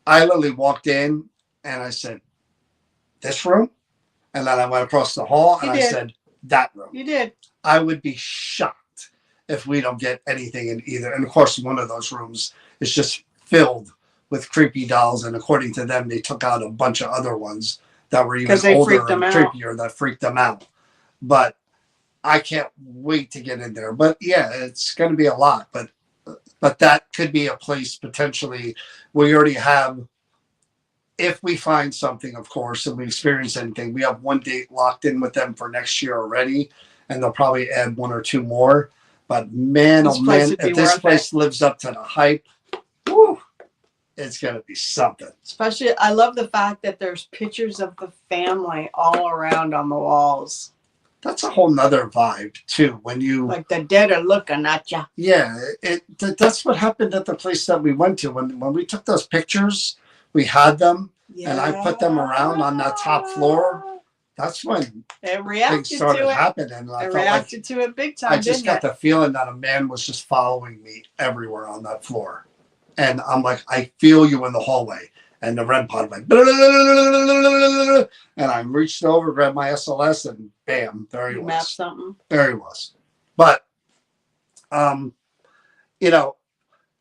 I literally walked in and I said, "This room?" And then I went across the hall and I said, "That room." You did. I would be shocked if we don't get anything in either. And of course, one of those rooms is just filled with creepy dolls, and according to them, they took out a bunch of other ones that were even 'Cause they older freaked and them out. creepier that freaked them out. But I can't wait to get in there. But yeah, it's going to be a lot. But that could be a place potentially where you already have, if we find something, of course, and we experience anything, we have one date locked in with them for next year already, and they'll probably add one or two more. But man, This oh place man, would be if this worth place lives up to the hype, woo, it's gonna be something. Especially, I love the fact that there's pictures of the family all around on the walls. That's a whole nother vibe too. When you Like the dead are looking at you. yeah, that's what happened at the place that we went to when we took those pictures. We had them, and I put them around on that top floor. That's when It things reacted started to it. happening, and I It felt like reacted to it big time, I just didn't got it? the feeling that a man was just following me everywhere on that floor. And I'm like, I feel you in the hallway. And the red pod went, and I reached over, grabbed my SLS, and bam, there he You mapped was. something. There he was. But, you know,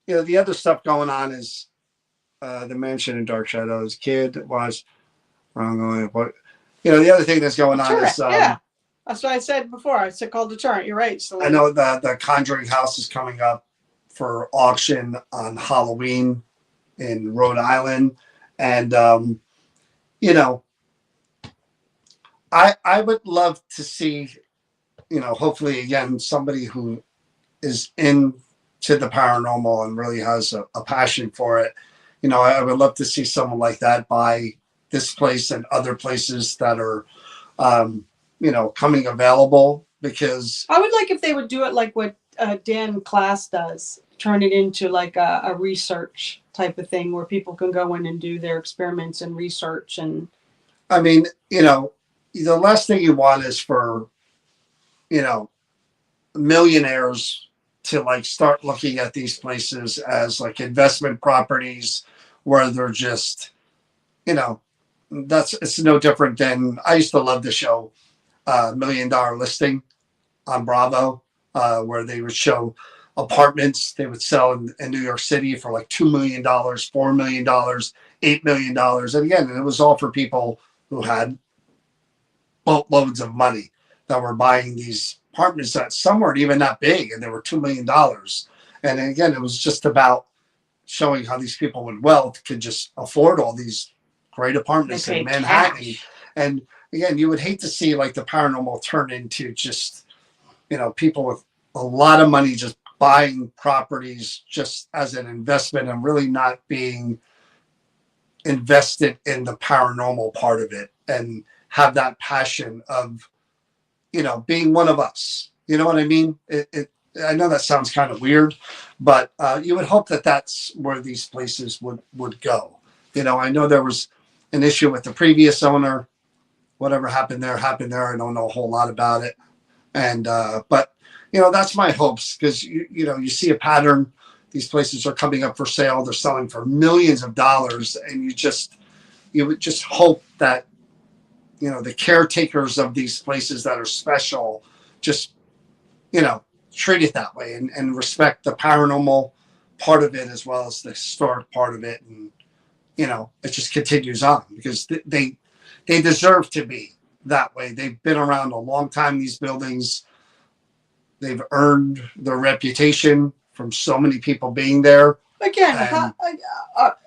the other stuff going on is the mansion in Dark Shadows. Kid was wrong. But the other thing that's going on Deterrent, is yeah. That's what I said before. I said called deterrent. You're right. So I know the Conjuring house is coming up for auction on Halloween in Rhode Island, and I would love to see, hopefully again somebody who is into the paranormal and really has a passion for it. I would love to see someone like that buy this place and other places that are, coming available, because I would like if they would do it like what Dan Class does, turn it into like a research type of thing where people can go in and do their experiments and research. And I mean, the last thing you want is for, millionaires to like start looking at these places as like investment properties where they're just, it's no different than, I used to love the show $1 Million Listing on Bravo, where they would show apartments they would sell in New York City for like $2 million, $4 million, $8 million. And again, it was all for people who had boatloads of money that were buying these apartments that some weren't even that big, and they were $2 million. And again, it was just about showing how these people with wealth could just afford all these great apartments in Manhattan. Cash. And again, you would hate to see like the paranormal turn into just, people with a lot of money just buying properties just as an investment and really not being invested in the paranormal part of it and have that passion of, being one of us. You know what I mean? I know that sounds kind of weird, but you would hope that that's where these places would go. I know there was an issue with the previous owner. Whatever happened there. I don't know a whole lot about it. And but that's my hopes, because you see a pattern. These places are coming up for sale. They're selling for millions of dollars, and you would just hope that the caretakers of these places that are special just treat it that way and respect the paranormal part of it as well as the historic part of it, and it just continues on, because they deserve to be that way. They've been around a long time, these buildings. They've earned their reputation from so many people being there. Again,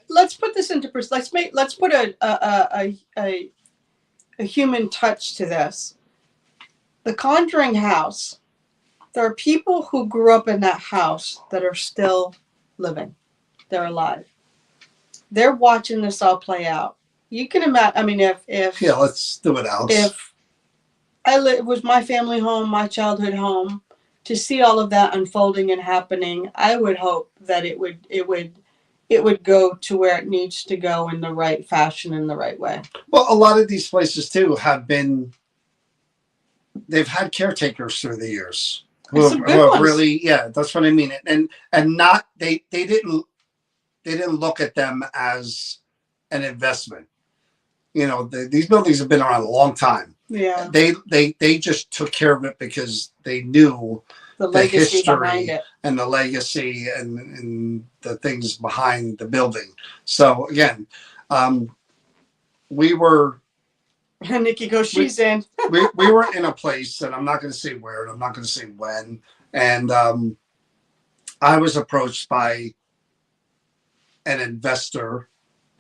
let's put this into perspective. Let's put a human touch to this. The Conjuring house. There are people who grew up in that house that are still living. They're alive. They're watching this all play out. You can imagine. I mean, if let's do it, Alex. If it was my family home, my childhood home, to see all of that unfolding and happening, I would hope that it would go to where it needs to go in the right fashion, in the right way. Well, a lot of these places too they've had caretakers through the years who have really, that's what I mean. And not, they didn't look at them as an investment. These buildings have been around a long time. Yeah. They just took care of it because they knew the legacy behind history it. and the legacy and the things behind the building. So again, we were And Nikki goes, she's in. we were in a place, and I'm not going to say where, and I'm not going to say when, and I was approached by an investor,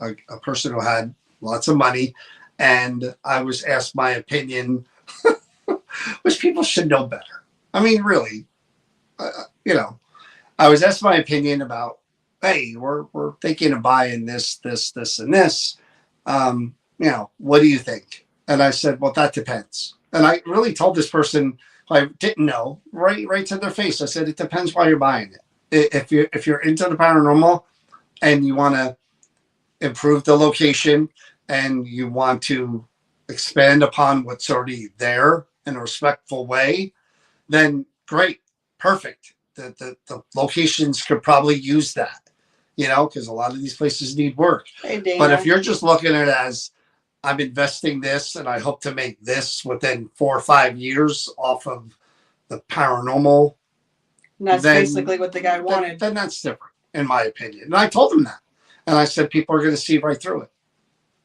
a person who had lots of money, and I was asked my opinion, which people should know better. I mean, really, you know, I was asked my opinion about, hey, we're thinking of buying this, and this. You know, what do you think? And I said, well, that depends. And I really told this person who I didn't know right to their face. I said, it depends why you're buying it. If you're into the paranormal and you want to improve the location and you want to expand upon what's already there in a respectful way, then great, perfect. The locations could probably use that, you know, because a lot of these places need work. Hey, Dana. But if you're just looking at it as I'm investing this and I hope to make this within 4 or 5 years off of the paranormal, and that's basically what the guy wanted. Then that's different, in my opinion. And I told him that. And I said, people are going to see right through it,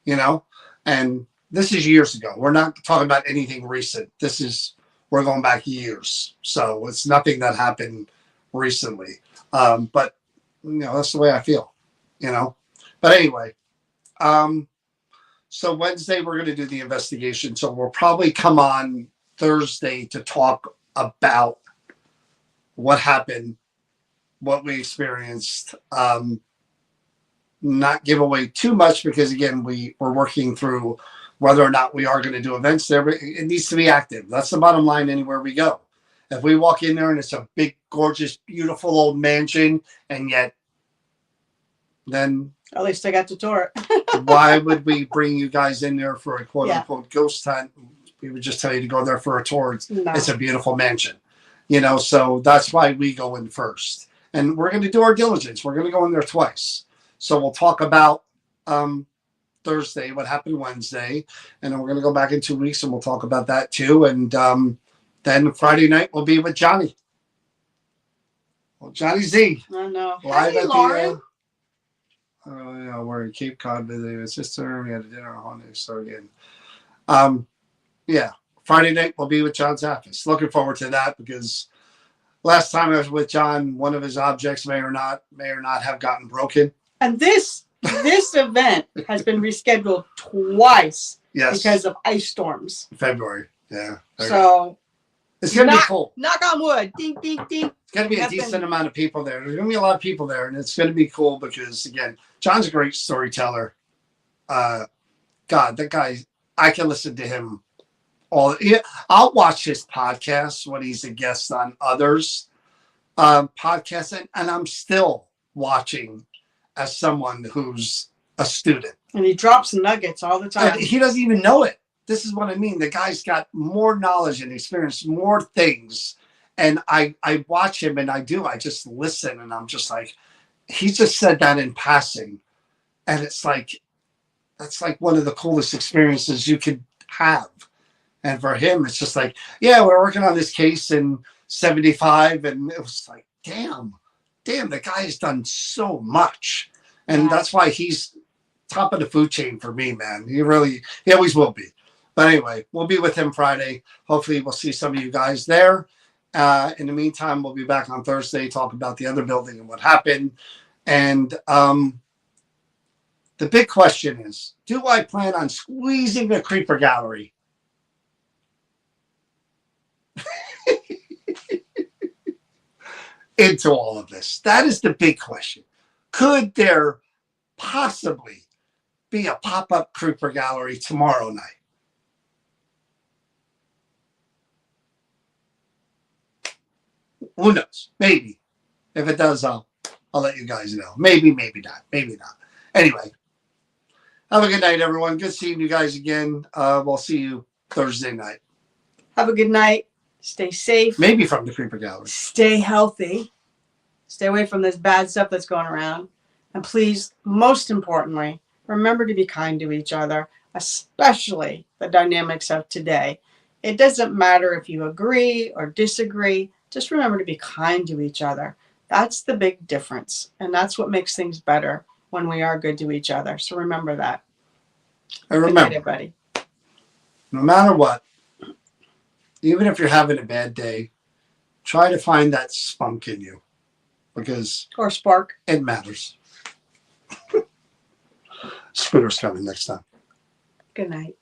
you know? And this is years ago. We're not talking about anything recent. We're going back years. So it's nothing that happened recently. But, you know, that's the way I feel, you know? But anyway, so Wednesday we're going to do the investigation. So we'll probably come on Thursday to talk about what happened, what we experienced. Not give away too much because again, we're working through whether or not we are going to do events there. But it needs to be active. That's the bottom line anywhere we go. If we walk in there and it's a big, gorgeous, beautiful old mansion, and yet then at least I got to tour it. Why would we bring you guys in there for a quote Yeah. unquote ghost hunt? We would just tell you to go there for a tour. No. It's a beautiful mansion, you know, so that's why we go in first. And we're going to do our diligence. We're going to go in there twice. So we'll talk about Thursday, what happened Wednesday, and then we're going to go back in 2 weeks and we'll talk about that too. And then Friday night will be with Johnny. Well, Johnny Z. I know. Live Hey, at Lauren. we're in Cape Cod visiting his sister. We had a dinner on Holiday, so again. Yeah, Friday night we'll be with John Zaffis. Looking forward to that because last time I was with John, one of his objects may or not have gotten broken. And this event has been rescheduled twice because of ice storms. February, yeah. So it's gonna be cool. Knock on wood. Ding, ding, ding. It's gonna be a decent amount of people there. There's gonna be a lot of people there, and it's gonna be cool because again, John's a great storyteller. God, that guy, I can listen to him I'll watch his podcasts when he's a guest on others podcasts, and I'm still watching as someone who's a student. And he drops nuggets all the time. And he doesn't even know it. This is what I mean. The guy's got more knowledge and experience, more things. And I watch him and I just listen and I'm just like, he just said that in passing. And it's like, that's like one of the coolest experiences you could have. And for him, it's just like, yeah, we're working on this case in 75. And it was like, damn, the guy has done so much. And that's why he's top of the food chain for me, man. He always will be. But anyway, we'll be with him Friday. Hopefully we'll see some of you guys there. In the meantime, we'll be back on Thursday, talk about the other building and what happened. And the big question is, do I plan on squeezing the creeper gallery? Into all of this? That is the big question. Could there possibly be a pop-up creeper gallery tomorrow night? Who knows? Maybe. If it does, I'll let you guys know. Maybe not. Anyway, have a good night, everyone. Good seeing you guys again. We'll see you Thursday night. Have a good night. Stay safe. Maybe from the creeper gallery. Stay healthy. Stay away from this bad stuff that's going around. And please, most importantly, remember to be kind to each other, especially the dynamics of today. It doesn't matter if you agree or disagree. just remember to be kind to each other. That's the big difference. And that's what makes things better when we are good to each other. So remember that. And Good night, remember, everybody. no matter what, even if you're having a bad day, try to find that spunk in you because Or spark. it matters. Spooner's coming next time. Good night.